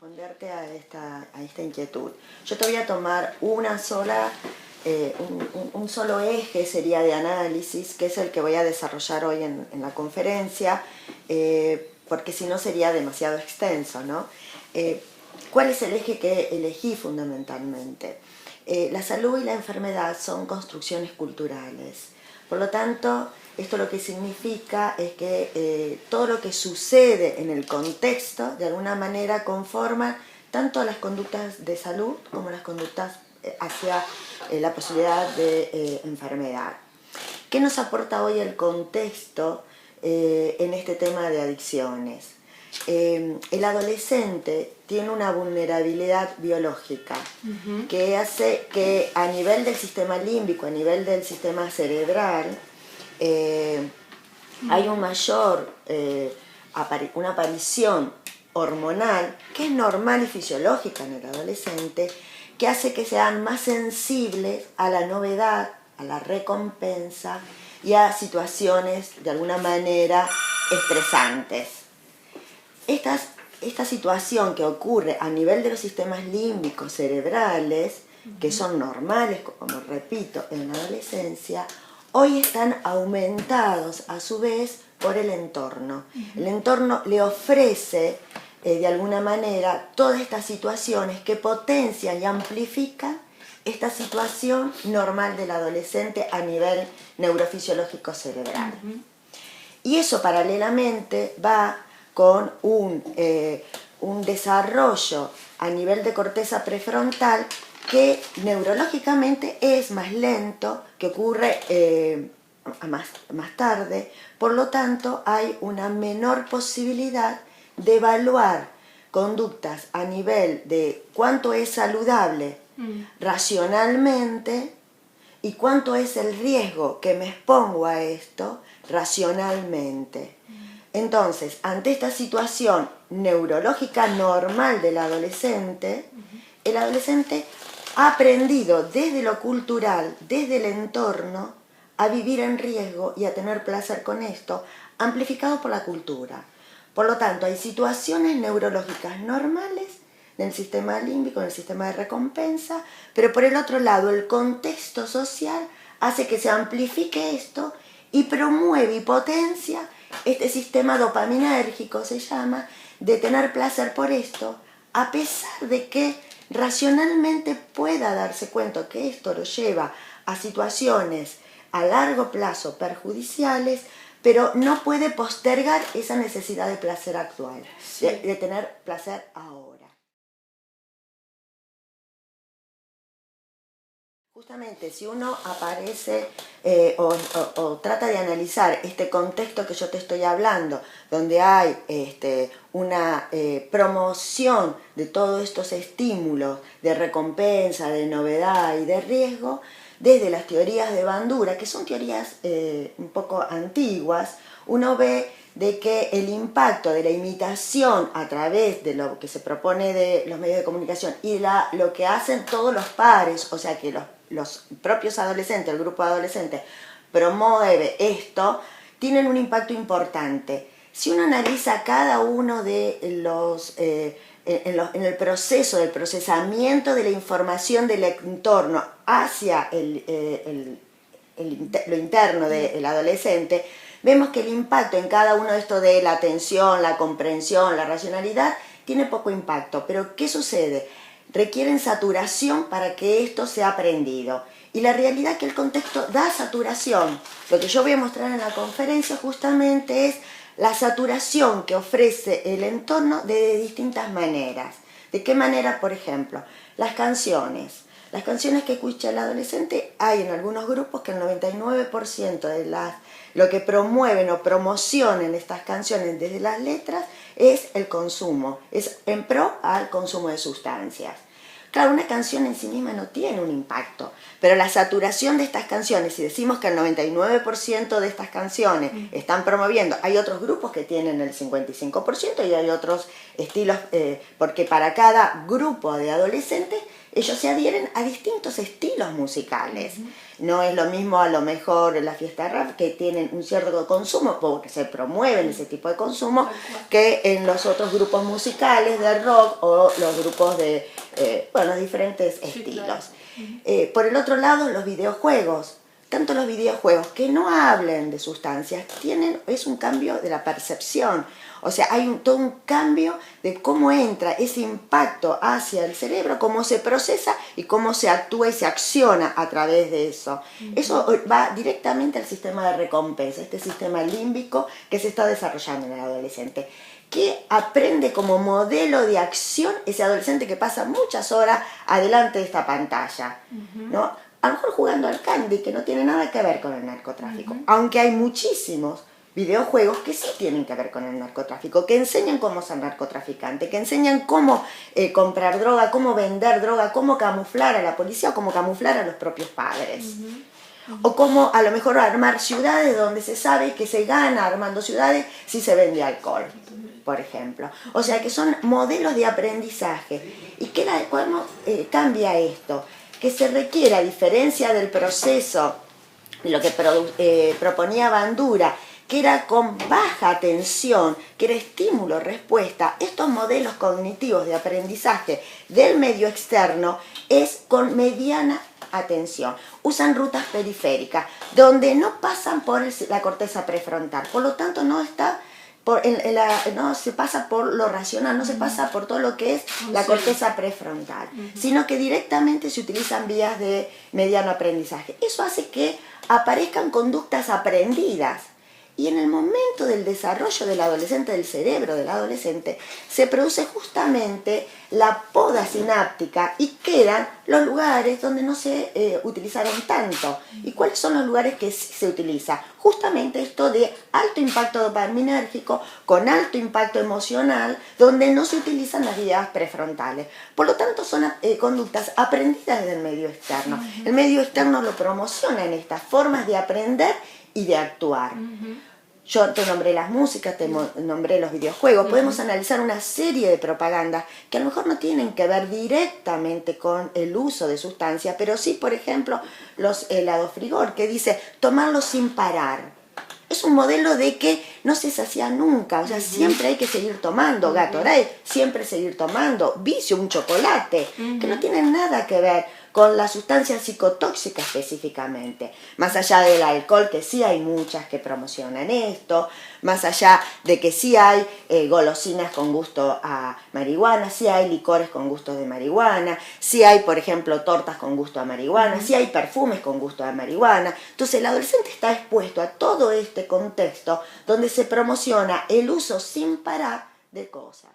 responderte a esta inquietud. Yo te voy a tomar una sola, un solo eje sería de análisis, que es el que voy a desarrollar hoy en la conferencia, porque si no sería demasiado extenso, ¿no? ¿Cuál es el eje que elegí fundamentalmente? La salud y la enfermedad son construcciones culturales. Por lo tanto, esto lo que significa es que todo lo que sucede en el contexto, de alguna manera, conforma tanto las conductas de salud como las conductas hacia la posibilidad de enfermedad. ¿Qué nos aporta hoy el contexto en este tema de adicciones? El adolescente tiene una vulnerabilidad biológica que hace que a nivel del sistema límbico, a nivel del sistema cerebral, hay un mayor, una aparición hormonal que es normal y fisiológica en el adolescente, que hace que sean más sensibles a la novedad, a la recompensa y a situaciones de alguna manera estresantes. Esta situación que ocurre a nivel de los sistemas límbicos cerebrales, que son normales, como repito, en la adolescencia, hoy están aumentados a su vez por el entorno. El entorno le ofrece de alguna manera todas estas situaciones que potencian y amplifican esta situación normal del adolescente a nivel neurofisiológico cerebral. Y eso paralelamente va con un desarrollo a nivel de corteza prefrontal que neurológicamente es más lento, que ocurre más tarde, por lo tanto hay una menor posibilidad de evaluar conductas a nivel de cuánto es saludable racionalmente y cuánto es el riesgo que me expongo a esto racionalmente. Entonces, ante esta situación neurológica normal del adolescente, el adolescente ha aprendido desde lo cultural, desde el entorno, a vivir en riesgo y a tener placer con esto, amplificado por la cultura. Por lo tanto, hay situaciones neurológicas normales en el sistema límbico, en el sistema de recompensa, pero por el otro lado, el contexto social hace que se amplifique esto y promueve y potencia este sistema dopaminérgico, se llama, de tener placer por esto, a pesar de que racionalmente pueda darse cuenta que esto lo lleva a situaciones a largo plazo perjudiciales, pero no puede postergar esa necesidad de placer actual, de tener placer ahora. Justamente, si uno aparece o trata de analizar este contexto que yo te estoy hablando, donde hay una promoción de todos estos estímulos de recompensa, de novedad y de riesgo, desde las teorías de Bandura, que son teorías un poco antiguas, uno ve de que el impacto de la imitación a través de lo que se propone de los medios de comunicación y lo que hacen todos los pares, o sea que los propios adolescentes, el grupo de adolescentes promueve esto, tienen un impacto importante. Si uno analiza cada uno de los en el proceso del procesamiento de la información del entorno hacia lo interno del adolescente, vemos que el impacto en cada uno de estos de la atención, la comprensión, la racionalidad, tiene poco impacto. Pero ¿qué sucede? Requieren saturación para que esto sea aprendido. Y la realidad es que el contexto da saturación. Lo que yo voy a mostrar en la conferencia justamente es la saturación que ofrece el entorno de distintas maneras. ¿De qué manera? Por ejemplo, las canciones. Las canciones que escucha el adolescente, hay en algunos grupos que el 99% de lo que promueven o promocionan estas canciones desde las letras es el consumo, es en pro al consumo de sustancias. Claro, una canción en sí misma no tiene un impacto, pero la saturación de estas canciones, si decimos que el 99% de estas canciones están promoviendo, hay otros grupos que tienen el 55% y hay otros estilos, porque para cada grupo de adolescentes ellos se adhieren a distintos estilos musicales. No es lo mismo a lo mejor la fiesta rap, que tienen un cierto consumo, porque se promueven ese tipo de consumo, que en los otros grupos musicales de rock o los grupos de, diferentes estilos. Claro. Por el otro lado, los videojuegos. Tanto los videojuegos que no hablen de sustancias es un cambio de la percepción. O sea, hay todo un cambio de cómo entra ese impacto hacia el cerebro, cómo se procesa y cómo se actúa y se acciona a través de eso. Eso va directamente al sistema de recompensa, este sistema límbico que se está desarrollando en el adolescente, que aprende como modelo de acción ese adolescente que pasa muchas horas adelante de esta pantalla, ¿no? A lo mejor jugando al candy, que no tiene nada que ver con el narcotráfico, aunque hay muchísimos videojuegos que sí tienen que ver con el narcotráfico, que enseñan cómo ser narcotraficante, que enseñan cómo comprar droga, cómo vender droga, cómo camuflar a la policía o cómo camuflar a los propios padres. O cómo a lo mejor armar ciudades donde se sabe que se gana armando ciudades si se vende alcohol, por ejemplo. O sea que son modelos de aprendizaje. ¿Y cómo cambia esto? Que se requiere, a diferencia del proceso de lo que proponía Bandura, que era con baja atención, que era estímulo-respuesta, estos modelos cognitivos de aprendizaje del medio externo es con mediana atención. Usan rutas periféricas, donde no pasan por la corteza prefrontal, por lo tanto no está... no se pasa por lo racional, no se pasa por todo lo que es la corteza prefrontal, sino que directamente se utilizan vías de mediano aprendizaje. Eso hace que aparezcan conductas aprendidas. Y en el momento del desarrollo del adolescente, del cerebro del adolescente, se produce justamente la poda sináptica y quedan los lugares donde no se utilizaron tanto. ¿Y cuáles son los lugares que se utiliza? Justamente esto de alto impacto dopaminérgico con alto impacto emocional, donde no se utilizan las vías prefrontales. Por lo tanto, son conductas aprendidas desde el medio externo. El medio externo lo promociona en estas formas de aprender y de actuar. Yo te nombré las músicas, te nombré los videojuegos. Podemos analizar una serie de propagandas que a lo mejor no tienen que ver directamente con el uso de sustancias, pero sí, por ejemplo, los helados Frigor, que dice tomarlo sin parar. Es un modelo de que no se sacia nunca, o sea, siempre hay que seguir tomando. Gatorade, siempre seguir tomando. Vicio, un chocolate, que no tienen nada que ver con la sustancia psicotóxica específicamente. Más allá del alcohol, que sí hay muchas que promocionan esto, más allá de que sí hay golosinas con gusto a marihuana, sí hay licores con gusto de marihuana, sí hay, por ejemplo, tortas con gusto a marihuana, sí hay perfumes con gusto a marihuana. Entonces el adolescente está expuesto a todo este contexto donde se promociona el uso sin parar de cosas.